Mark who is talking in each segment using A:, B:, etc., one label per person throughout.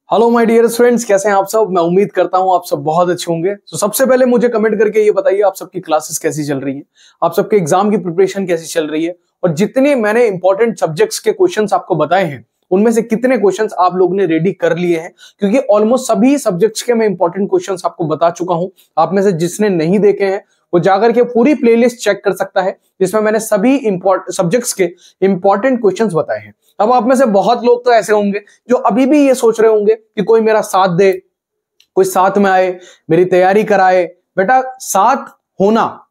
A: Hello my dear friends, कैसे हैं आप सब। मैं उम्मीद करता हूं आप सब बहुत अच्छे होंगे। तो सबसे पहले मुझे कमेंट करके ये बताइए आप सबकी क्लासेस कैसी चल रही है, आप सबके एग्जाम की प्रिपरेशन कैसी चल रही है, और जितने मैंने इंपॉर्टेंट सब्जेक्ट्स के क्वेश्चंस आपको बताए हैं उनमें से कितने क्वेश्चंस आप लोगों ने रेडी कर लिए हैं, क्योंकि ऑलमोस्ट सभी सब्जेक्ट्स के मैं इंपॉर्टेंट क्वेश्चंस आपको बता चुका हूं। आप में से जिसने नहीं देखे हैं वो जाकर के पूरी प्लेलिस्ट चेक कर सकता है, जिसमें मैंने सभी सब्जेक्ट्स के इंपॉर्टेंट क्वेश्चंस बताए हैं। अब आप में से बहुत लोग तो ऐसे होंगे जो अभी भी ये सोच रहे होंगे कि कोई मेरा साथ दे, कोई साथ में आए, मेरी तैयारी कराए। बेटा, साथ होना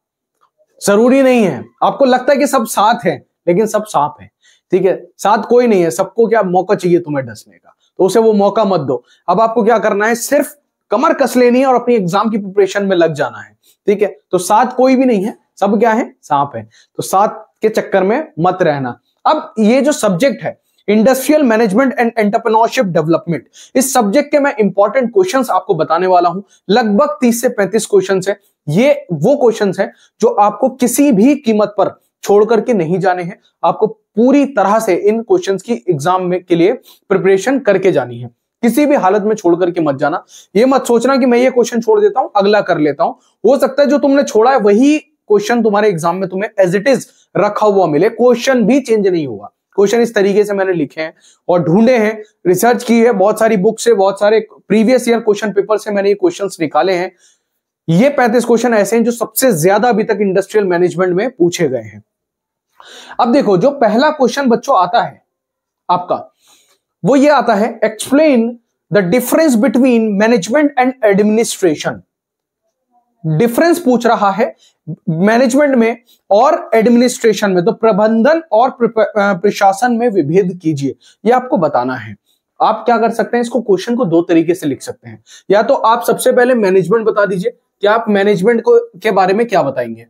A: जरूरी नहीं है। आपको लगता है कि सब साथ है, लेकिन सब सांप है। ठीक है, साथ कोई नहीं है। सबको क्या मौका चाहिए तुम्हें डसने का, तो उसे वो मौका मत दो। अब आपको क्या करना है, सिर्फ कमर कस लेनी है और अपनी एग्जाम की प्रिपरेशन में लग जाना है। ठीक है, तो साथ कोई भी नहीं है, सब क्या है, सांप है। तो साथ के चक्कर में मत रहना। अब ये जो सब्जेक्ट है industrial management and entrepreneurship development, इस सब्जेक्ट के मैं इंपॉर्टेंट क्वेश्चंस आपको बताने वाला हूं। लगभग 30 से 35 क्वेश्चंस है। ये वो क्वेश्चंस हैं जो आपको किसी भी कीमत पर छोड़ करके नहीं जाने हैं। आपको पूरी तरह से इन क्वेश्चंस की एग्जाम में के लिए प्रिपरेशन करके जानी है। किसी भी हालत में छोड़ करके मत जाना। ये मत सोचना कि मैं ये क्वेश्चन छोड़ देता हूं, अगला कर लेता हूं। हो सकता है जो तुमने छोड़ा है वही क्वेश्चन तुम्हारे एग्जाम में तुम्हें एज इट इज रखा हुआ मिले, क्वेश्चन भी चेंज नहीं हुआ। क्वेश्चन इस तरीके से मैंने लिखे हैं और ढूंढे हैं, रिसर्च की है, बहुत सारी बुक से, बहुत सारे प्रीवियस ईयर क्वेश्चन पेपर से मैंने ये क्वेश्चंस निकाले हैं। ये 35 क्वेश्चन ऐसे हैं जो सबसे ज्यादा अभी तक इंडस्ट्रियल मैनेजमेंट में पूछे गए हैं। अब देखो, जो पहला क्वेश्चन बच्चों आता है आपका, वो ये आता है, explain the difference between management and administration. Difference पूछ रहा है मैनेजमेंट में और एडमिनिस्ट्रेशन में, तो प्रबंधन और प्रशासन में विभेद कीजिए, ये आपको बताना है। आप क्या कर सकते हैं, इसको क्वेश्चन को दो तरीके से लिख सकते हैं। या तो आप सबसे पहले मैनेजमेंट बता दीजिए कि आप मैनेजमेंट को के बारे में क्या बताएंगे।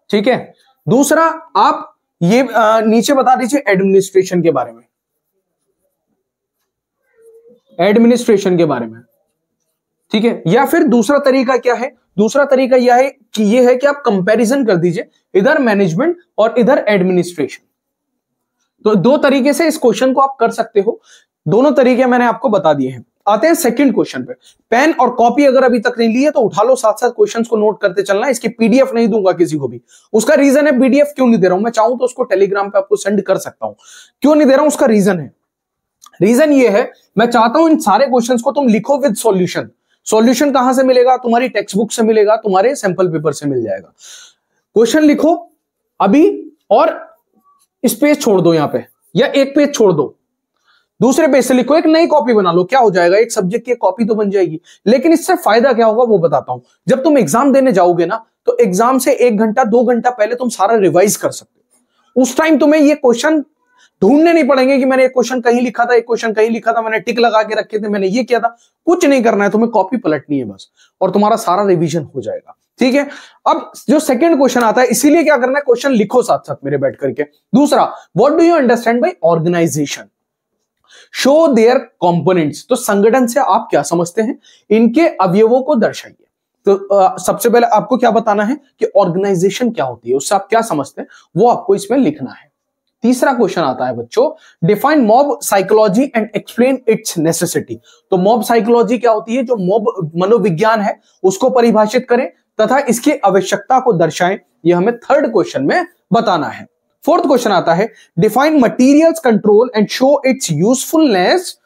A: ठीक है, दूसरा आप ये नीचे बता दीजिए एडमिनिस्ट्रेशन के बारे में, एडमिनिस्ट्रेशन के बारे में। ठीक है, या फिर दूसरा तरीका क्या है, दूसरा तरीका यह है कि आप कंपैरिजन कर दीजिए, इधर मैनेजमेंट और इधर एडमिनिस्ट्रेशन। तो दो तरीके से इस क्वेश्चन को आप कर सकते हो। दोनों तरीके मैंने आपको बता दिए हैं। आते हैं सेकंड क्वेश्चन पे। पेन और कॉपी अगर अभी तक नहीं ली है तो उठा लो, साथ साथ क्वेश्चंस को नोट करते चलना। इसकी पीडीएफ नहीं दूंगा किसी को भी। उसका रीजन है, पीडीएफ क्यों नहीं दे रहा हूं, मैं चाहूं तो उसको टेलीग्राम पे आपको सेंड कर सकता हूं। क्यों नहीं दे रहा हूं, उसका रीजन है। रीजन ये है, मैं चाहता हूं इन सारे क्वेश्चंस को तुम लिखो विद सॉल्यूशन। सॉल्यूशन कहां से मिलेगा, तुम्हारी टेक्स्ट बुक से मिलेगा, तुम्हारे सैंपल पेपर से मिल जाएगा। क्वेश्चन लिखो अभी और इस पेज छोड़ दो यहां पे, या एक पेज छोड़ दो, दूसरे पेज से लिखो, एक नई कॉपी बना लो। क्या हो जाएगा, एक सब्जेक्ट की कॉपी तो बन जाएगी। लेकिन इससे फायदा क्या होगा वो बताता हूं। जब तुम एग्जाम देने जाओगे ना, तो एग्जाम से 1 घंटा 2 घंटा पहले तुम सारा रिवाइज कर सकते हो। उस टाइम तुम्हें ये क्वेश्चन ढूंढने नहीं पड़ेंगे कि मैंने एक क्वेश्चन कहीं लिखा था, एक क्वेश्चन कहीं लिखा था, मैंने टिक लगा के रखे थे, मैंने ये किया था। कुछ नहीं करना है, तुम्हें कॉपी पलटनी है बस, और तुम्हारा सारा रिवीजन हो जाएगा। ठीक है, अब जो सेकंड क्वेश्चन आता है, इसीलिए क्या करना है, क्वेश्चन लिखो साथ साथ मेरे बैठ करके। दूसरा, what do you understand by organization, show their components. तो संगठन से आप क्या समझते हैं, इनके अवयवों को दर्शाइए। तो सबसे पहले आपको क्या बताना है कि ऑर्गेनाइजेशन क्या होती है, उससे आप क्या समझते हैं वो आपको इसमें लिखना है। तीसरा क्वेश्चन आता है बच्चों, define mob psychology and explain it's necessity. तो मॉब साइकोलॉजी क्या होती है, जो मॉब मनोविज्ञान है उसको परिभाषित करें तथा इसकी आवश्यकता को दर्शाएं। यह हमें थर्ड क्वेश्चन में बताना है। फोर्थ क्वेश्चन आता है, define materials control and show it's usefulness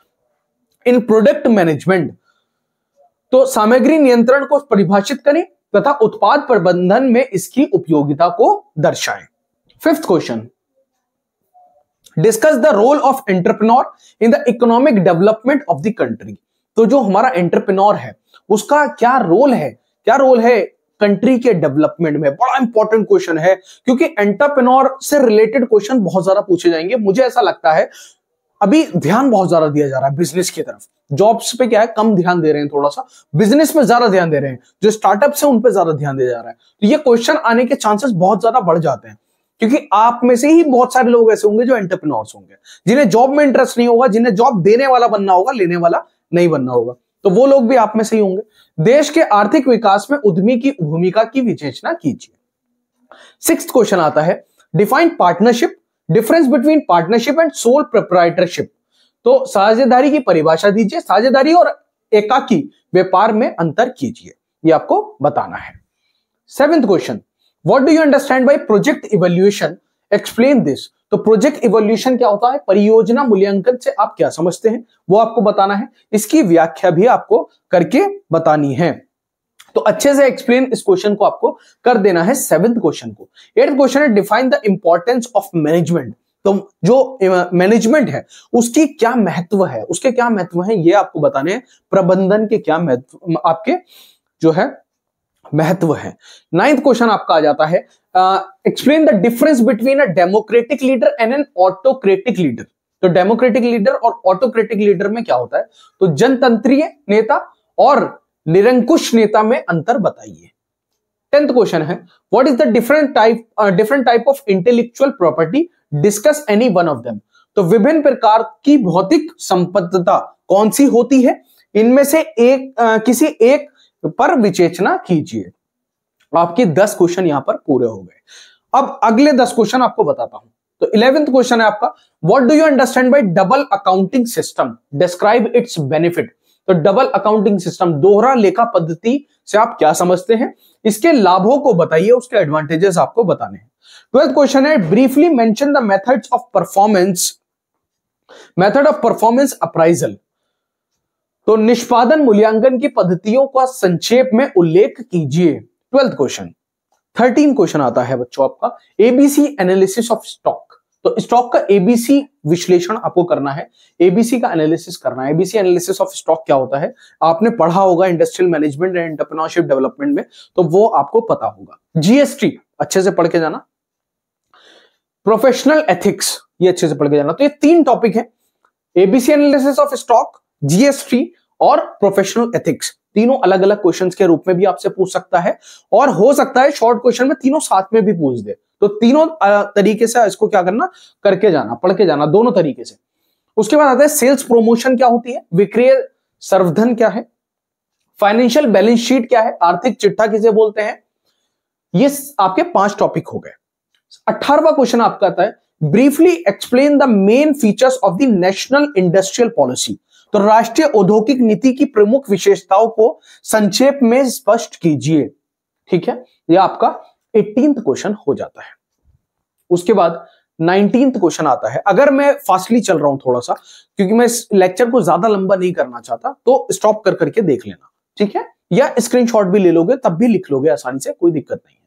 A: in product management. तो सामग्री नियंत्रण को परिभाषित करें तथा उत्पाद प्रबंधन में इसकी उपयोगिता को दर्शाएं। Fifth question, discuss the role of entrepreneur in the economic development of the country. तो जो हमारा एंटरप्रेन्योर है उसका क्या रोल है, क्या रोल है कंट्री के डेवलपमेंट में। बड़ा इंपॉर्टेंट क्वेश्चन है, क्योंकि एंटरप्रेन्योर से रिलेटेड क्वेश्चन बहुत ज्यादा पूछे जाएंगे। मुझे ऐसा लगता है अभी ध्यान बहुत ज्यादा दिया जा रहा है बिजनेस की तरफ। जॉब्स पे क्या है, कम ध्यान दे रहे हैं, थोड़ा सा बिजनेस में ज्यादा ध्यान दे रहे हैं। जो स्टार्टअप्स है उन पे ज्यादा ध्यान दिया जा रहा है। तो ये क्वेश्चन आने के चांसेस बहुत ज्यादा बढ़ जाते हैं, क्योंकि आप में से ही बहुत सारे लोग ऐसे होंगे जो एंटरप्रेन्योर्स होंगे, जिन्हें जॉब में इंटरेस्ट नहीं होगा, जिन्हें जॉब देने वाला बनना होगा, लेने वाला नहीं बनना होगा। तो वो लोग भी आप में से ही होंगे। देश के आर्थिक विकास में उद्यमी की भूमिका की विवेचना कीजिए। सिक्स्थ क्वेश्चन आता है, define partnership, difference between partnership and sole proprietorship. तो साझेदारी की परिभाषा दीजिए, साझेदारी और एकाकी व्यापार में अंतर कीजिए, ये आपको बताना है। 7th question, what do you understand bye project evaluation, explain this. तो प्रोजेक्ट इवैल्यूएशन क्या होता है, परियोजना मूल्यांकन से आप क्या समझते हैं वो आपको बताना है, इसकी व्याख्या भी आपको करके बतानी है। तो अच्छे से एक्सप्लेन इस क्वेश्चन को आपको कर देना है 7th क्वेश्चन को। 8th क्वेश्चन है define the importance of management. तो जो मैनेजमेंट है उसकी क्या महत्व है, उसके क्या महत्व है ये आपको बताने हैं, प्रबंधन के क्या महत्व आपके जो है महत्व है। 9th क्वेश्चन आपका आ जाता है explain the difference between a democratic leader and N autocratic leader. तो डेमोक्रेटिक लीडर और ऑटोक्रेटिक लीडर में क्या होता है, तो जनतंत्रीय नेता और निरंकुश नेता में अंतर बताइए। 10th क्वेश्चन है what is the different type of intellectual property, discuss any one of them. तो विभिन्न प्रकार की भौतिक संपदा कौन सी होती है, इनमें से किसी एक पर विवेचना कीजिए। आपके 10 क्वेश्चन यहां पर पूरे हो गए। अब अगले 10 क्वेश्चन आपको बताता हूं। तो 11th क्वेश्चन है आपका what do you understand bye double accounting system, describe it's benefit. तो डबल अकाउंटिंग सिस्टम, दोहरा लेखा पद्धति से आप क्या समझते हैं, इसके लाभों को बताइए, उसके एडवांटेजेस आपको बताने हैं। 12th क्वेश्चन है briefly mention the methods of performance, method of performance appraisal. तो निष्पादन मूल्यांकन की पद्धतियों का संक्षेप में उल्लेख कीजिए। 12th question. 13 क्वेश्चन आता है बच्चों आपका एबीसी एनालिसिस ऑफ स्टॉक। तो स्टॉक का एबीसी विश्लेषण आपको करना है, एबीसी का एनालिसिस करना है। एबीसी एनालिसिस ऑफ स्टॉक क्या होता है, आपने पढ़ा होगा industrial management and entrepreneurship development में, तो वो आपको पता होगा। जीएसटी अच्छे से पढ़ के जाना, प्रोफेशनल एथिक्स ये अच्छे से पढ़ के जाना। तो ये 3 टॉपिक है, ABC analysis of stock, GST और प्रोफेशनल एथिक्स। तीनों अलग अलग क्वेश्चंस के रूप में भी आपसे पूछ सकता है, और हो सकता है शॉर्ट क्वेश्चन में तीनों साथ में भी पूछ दे। तो तीनों तरीके से इसको क्या करना, करके जाना, पढ़ के जाना दोनों तरीके से। उसके बाद आता है सेल्स प्रमोशन क्या होती है, विक्रय संवर्धन क्या है, फाइनेंशियल बैलेंस शीट क्या है, आर्थिक चिट्ठा किसे बोलते हैं। ये आपके 5 टॉपिक हो गए। 18वां क्वेश्चन आपका आता है briefly explain the main features of the national industrial policy. तो राष्ट्रीय औद्योगिक नीति की प्रमुख विशेषताओं को संक्षेप में स्पष्ट कीजिए। ठीक है, यह आपका 18th क्वेश्चन हो जाता है। उसके बाद 19th क्वेश्चन आता है। अगर मैं फास्टली चल रहा हूं थोड़ा सा, क्योंकि मैं इस लेक्चर को ज्यादा लंबा नहीं करना चाहता, तो स्टॉप कर करके देख लेना, ठीक है, या स्क्रीनशॉट भी ले लोगे तब भी लिख लोगे आसानी से, कोई दिक्कत नहीं है।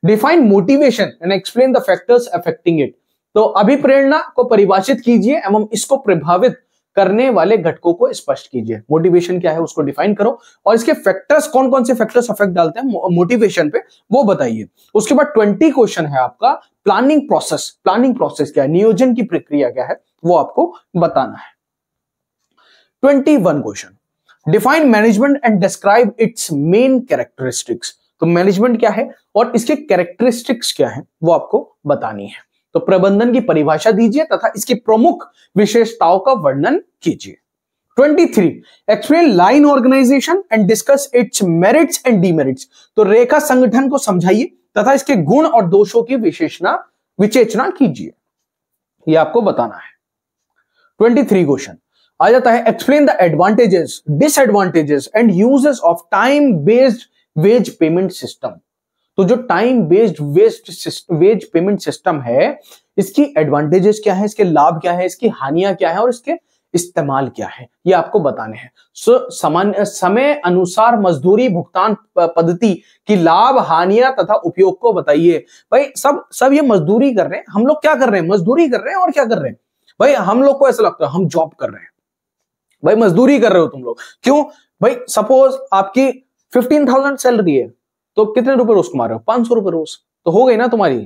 A: Define motivation and explain the factors affecting it. तो अभिप्रेरणा को परिभाषित कीजिए एवं इसको प्रभावित करने वाले घटकों को स्पष्ट कीजिए। मोटिवेशन क्या है उसको डिफाइन करो, और इसके फैक्टर्स कौन कौन से फैक्टर्स अफेक्ट डालते हैं मोटिवेशन पे वो बताइए। उसके बाद 20 क्वेश्चन है आपका प्लानिंग प्रोसेस। प्लानिंग प्रोसेस क्या है, नियोजन की प्रक्रिया क्या है, वो आपको बताना है। 21 question define management and describe it's main characteristics. तो मैनेजमेंट क्या है और इसके कैरेक्टरिस्टिक्स क्या है वो आपको बतानी है। तो प्रबंधन की परिभाषा दीजिए तथा इसकी प्रमुख विशेषताओं का वर्णन कीजिए। 23 explain line organization and discuss its merits and demerits. तो रेखा संगठन को समझाइए तथा इसके गुण और दोषों की विवेचना कीजिए, यह आपको बताना है। 23 क्वेश्चन आ जाता है explain the advantages, disadvantages and uses of time based wage payment system. तो जो time based wage payment system है, इसकी एडवांटेजेस क्या है, इसके लाभ क्या है, इसकी हानियां क्या है और इसके इस्तेमाल क्या है, ये आपको बताने हैं। सामान्य समय अनुसार मजदूरी भुगतान पद्धति की लाभ, हानियां तथा उपयोग को बताइए। भाई सब ये मजदूरी कर रहे हैं, हम लोग क्या कर रहे हैं, मजदूरी कर रहे हैं और क्या कर रहे हैं भाई, हम लोग को ऐसा लगता है हम जॉब कर रहे हैं, भाई मजदूरी कर रहे हो तुम लोग। क्यों भाई, सपोज आपकी 15,000 सैलरी है, तो कितने रुपए रोज कमा रहे हो, 500 रुपए रोज, तो हो गई ना तुम्हारी,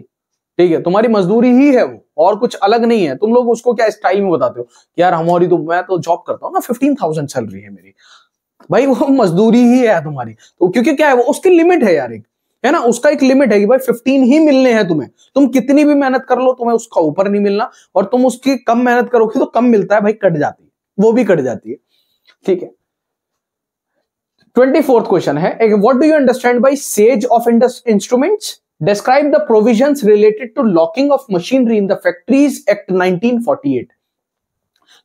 A: ठीक है, तुम्हारी मजदूरी ही है वो, और कुछ अलग नहीं है। तुम लोग उसको क्या स्टाइल में बताते हो, यार हमारी तो, मैं तो जॉब करता हूँ ना, 15,000 सैलरी है मेरी, भाई वो मजदूरी ही है तुम्हारी। तो क्योंकि क्या है, वो उसकी लिमिट है यार, एक है ना, उसका एक लिमिट है कि भाई 15 ही मिलने हैं तुम्हें, तुम कितनी भी मेहनत कर लो तुम्हें उसका ऊपर नहीं मिलना, और तुम उसकी कम मेहनत करोगे तो कम मिलता है भाई, कट जाती है, वो भी कट जाती है, ठीक है। 24th क्वेश्चन है what do you understand by says of instruments, describe the provisions related to locking of machinery in the factories act 1948।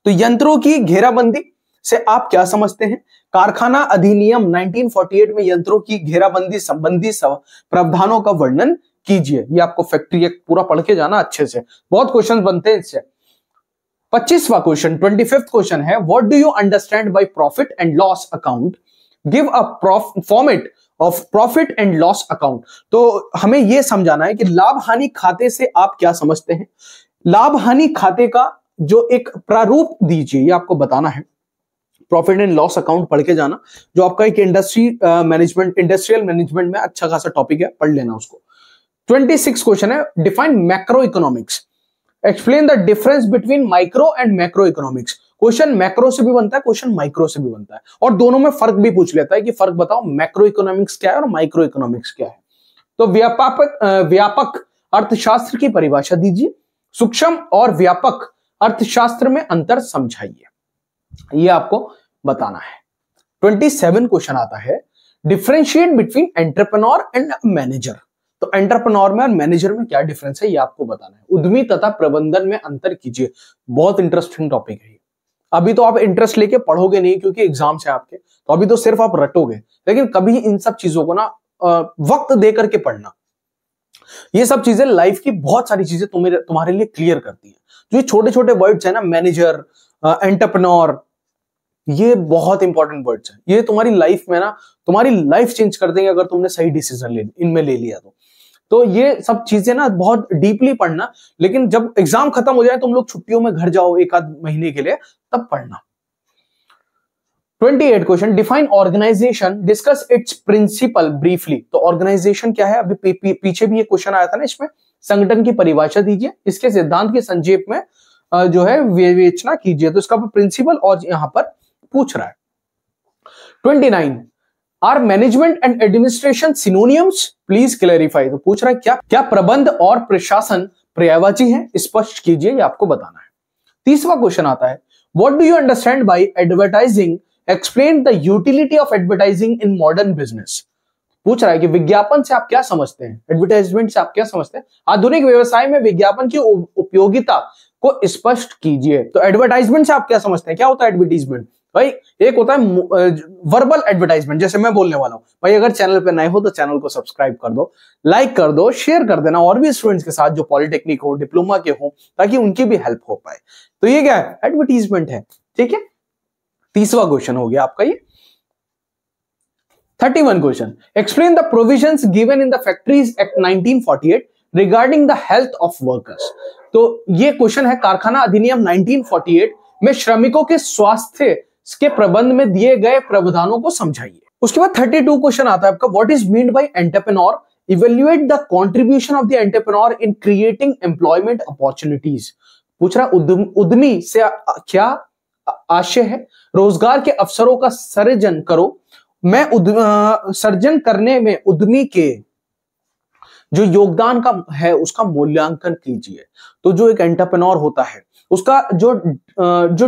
A: तो यंत्रों की घेराबंदी से आप क्या समझते हैं? कारखाना अधिनियम 1948 में यंत्रों की घेराबंदी संबंधी प्रावधानों का वर्णन कीजिए। ये आपको फैक्ट्री एक्ट पूरा पढ़ के जाना अच्छे से, बहुत क्वेश्चन बनते हैं इससे। 25वां क्वेश्चन, 25th क्वेश्चन है, what do you understand by profit and loss account? Give a format of profit and loss account. तो हमें यह समझाना है कि लाभ हानि खाते से आप क्या समझते हैं। लाभ हानि खाते का जो एक प्रारूप दीजिए, ये आपको बताना है। प्रॉफिट एंड लॉस अकाउंट पढ़ के जाना, जो आपका एक इंडस्ट्रियल मैनेजमेंट में अच्छा खासा टॉपिक है, पढ़ लेना उसको। 26 क्वेश्चन है, define macro economics, explain the difference between micro and macro economics. Question macro से भी बनता है, क्वेश्चन माइक्रो से भी बनता है, और दोनों में फर्क भी पूछ लेता है कि फर्क बताओ मैक्रो इकोनॉमिक्स क्या है और माइक्रो इकोनॉमिक्स क्या है। तो व्यापक अर्थशास्त्र की परिभाषा दीजिए, सूक्ष्म और व्यापक अर्थशास्त्र में अंतर समझाइए, ये आपको बताना है। 27 क्वेश्चन आता है, differentiate between entrepreneur and manager. तो एंटरप्रेन्योर में और मैनेजर में क्या डिफरेंस है, ये आपको बताना है। उद्यमी तथा प्रबंधन में अंतर कीजिए, बहुत इंटरेस्टिंग टॉपिक है। अभी तो आप इंटरेस्ट लेके पढ़ोगे नहीं क्योंकि एग्जाम से आपके, तो अभी तो सिर्फ आप रटोगे, लेकिन कभी इन सब चीजों को ना वक्त दे करके पढ़ना। ये सब चीजें लाइफ की बहुत सारी चीजें तुम्हारे लिए क्लियर करती है। जो ये छोटे छोटे वर्ड्स है ना, मैनेजर, एंटरप्रेन्योर, ये बहुत इंपॉर्टेंट वर्ड्स हैं। ये तुम्हारी लाइफ में ना, तुम्हारी लाइफ चेंज कर देंगे अगर तुमने सही डिसीजन इनमें ले लिया तो ये सब चीजें ना बहुत डीपली पढ़ना, लेकिन जब एग्जाम खत्म हो जाए तुम लोग छुट्टियों में घर जाओ एक आध महीने के लिए, तब पढ़ना। 28 question, define organization, discuss its principle briefly. तो ऑर्गेनाइजेशन क्या है, अभी पीछे भी ये क्वेश्चन आया था ना, इसमें संगठन की परिभाषा दीजिए, इसके सिद्धांत के संक्षेप में जो है विवेचना कीजिए। तो इसका प्रिंसिपल और यहां पर पूछ रहा है। 29, are management and administration synonyms, please clarify. तो पूछ रहा है क्या प्रबंध और प्रशासन पर्यायवाची हैं, स्पष्ट कीजिए, ये आपको बताना है। 30वां क्वेश्चन आता है, what do you understand bye advertising, explain the utility of advertising in modern business. पूछ रहा है कि विज्ञापन से आप क्या समझते हैं, एडवर्टाइजमेंट से आप क्या समझते हैं, आधुनिक व्यवसाय में विज्ञापन की उपयोगिता को स्पष्ट कीजिए। तो एडवर्टाइजमेंट से आप क्या समझते हैं, क्या होता है एडवर्टाइजमेंट? भाई एक होता है वर्बल एडवर्टाइजमेंट, जैसे मैं बोलने वाला हूं। भाई अगर चैनल पे नए हो तो चैनल को सब्सक्राइब कर दो, लाइक कर दो, शेयर कर देना और भी स्टूडेंट्स के साथ जो पॉलिटेक्निक हो, डिप्लोमा के हो, ताकि उनकी भी हेल्प हो पाए। तो ये क्या है, एडवर्टाइजमेंट है, ठीक है। 30वां क्वेश्चन हो गया आपका ये। 31 question, explain the provisions given in the factories act 1948 regarding the health of workers. तो ये क्वेश्चन है, कारखाना अधिनियम 1948 में श्रमिकों के स्वास्थ्य के प्रबंध में दिए गए प्रावधानों को समझाइए। उसके बाद 32 क्वेश्चन आता है आपका, what is meant bye entrepreneur, evaluate the contribution of the entrepreneur in creating employment opportunities. पूछ रहा उद्यमी से क्या आशय है, रोजगार के अवसरों का सृजन करो। मैं सर्जन करने में उद्यमी के जो योगदान का है उसका मूल्यांकन कीजिए। तो जो एक एंटरप्रेन्योर होता है उसका जो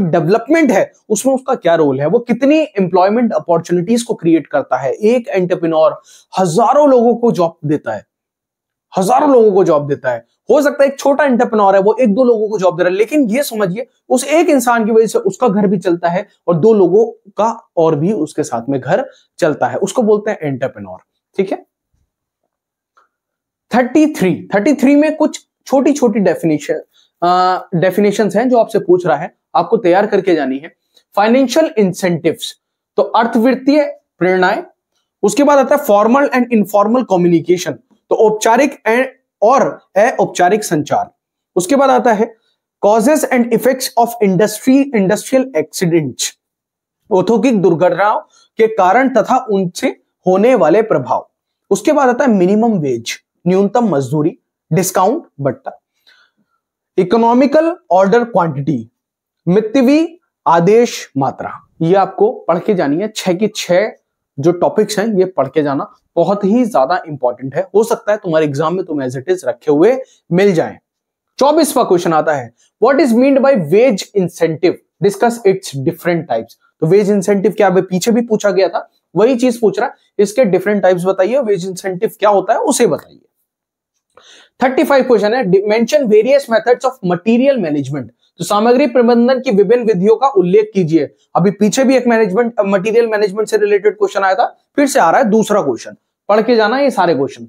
A: डेवलपमेंट है उसमें उसका क्या रोल है, वो कितनी एम्प्लॉयमेंट अपॉर्चुनिटीज को क्रिएट करता है। एक एंटरप्रेन्योर हजारों लोगों को जॉब देता है, हजारों लोगों को जॉब देता है। हो सकता है एक छोटा एंटरप्रेन्योर है वो एक दो लोगों को जॉब दे रहा है, लेकिन ये समझिए उस एक इंसान की वजह से उसका घर भी चलता है और दो लोगों का और भी उसके साथ में घर चलता है, उसको बोलते हैं एंटरप्रेन्योर, ठीक है। 33 में कुछ छोटी छोटी डेफिनेशंस हैं जो आपसे पूछ रहा है, आपको तैयार करके जानी है। फाइनेंशियल इंसेंटिव्स, तो अर्थवित्तीय प्रेरणाएं। उसके बाद आता है फॉर्मल एंड इनफॉर्मल कम्युनिकेशन, तो औपचारिक और अनौपचारिक संचार। उसके बाद आता है causes and effects of industrial accidents, औद्योगिक दुर्घटनाओं के कारण तथा उनसे होने वाले प्रभाव। उसके बाद आता है मिनिमम वेज, न्यूनतम मजदूरी, डिस्काउंट बट्टा, इकोनॉमिकल ऑर्डर क्वांटिटी, मितव्ययी आदेश मात्रा। ये आपको पढ़ के जानी है। 6 की 6 जो टॉपिक्स हैं ये पढ़ के जाना बहुत ही ज्यादा इंपॉर्टेंट है। हो सकता है तुम्हारे एग्जाम में तुम एज इट इज रखे हुए मिल जाएं। 24वां क्वेश्चन आता है, what is meant by wage incentive, discuss its different types. तो वेज इंसेंटिव क्या है, पीछे भी पूछा गया था, वही चीज पूछ रहा है, इसके डिफरेंट टाइप्स बताइए, वेज इंसेंटिव क्या होता है उसे बताइए। 35 क्वेश्चन है, mention various methods of material management. तो सामग्री प्रबंधन की विभिन्न विधियों का उल्लेख कीजिए। अभी पीछे भी एक मैनेजमेंट मटेरियल मैनेजमेंट से रिलेटेड क्वेश्चन आया था, फिर से आ रहा है दूसरा क्वेश्चन, पढ़ के जाना ये सारे क्वेश्चन।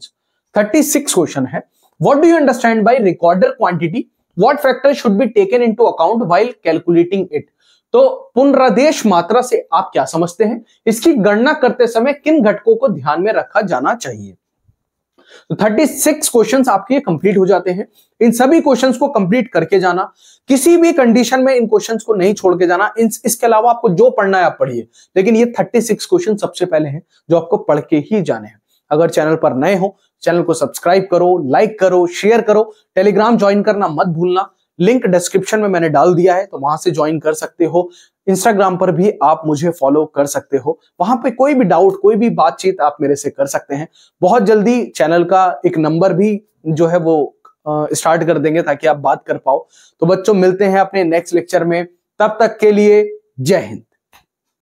A: 36 क्वेश्चन है। What do you understand bye recorder quantity, what factor should be taken into account while calculating it. तो पुनरादेश मात्रा से आप क्या समझते हैं, इसकी गणना करते समय किन घटकों को ध्यान में रखा जाना चाहिए। तो 36 क्वेश्चंस आपके कंप्लीट हो जाते हैं। इन सभी क्वेश्चंस को कंप्लीट करके जाना, किसी भी कंडीशन में इन क्वेश्चंस को नहीं छोड़ के जाना। इसके अलावा आपको जो पढ़ना है आप पढ़िए, लेकिन ये 36 क्वेश्चन सबसे पहले हैं जो आपको पढ़ के ही जाने हैं। अगर चैनल पर नए हो, चैनल को सब्सक्राइब करो, लाइक करो, शेयर करो, टेलीग्राम ज्वाइन करना मत भूलना, लिंक डिस्क्रिप्शन में मैंने डाल दिया है, तो वहां से ज्वाइन कर सकते हो। इंस्टाग्राम पर भी आप मुझे फॉलो कर सकते हो, वहां पे कोई भी डाउट, कोई भी बातचीत आप मेरे से कर सकते हैं। बहुत जल्दी चैनल का एक नंबर भी जो है वो स्टार्ट कर देंगे ताकि आप बात कर पाओ। तो बच्चों मिलते हैं अपने नेक्स्ट लेक्चर में, तब तक के लिए जय हिंद।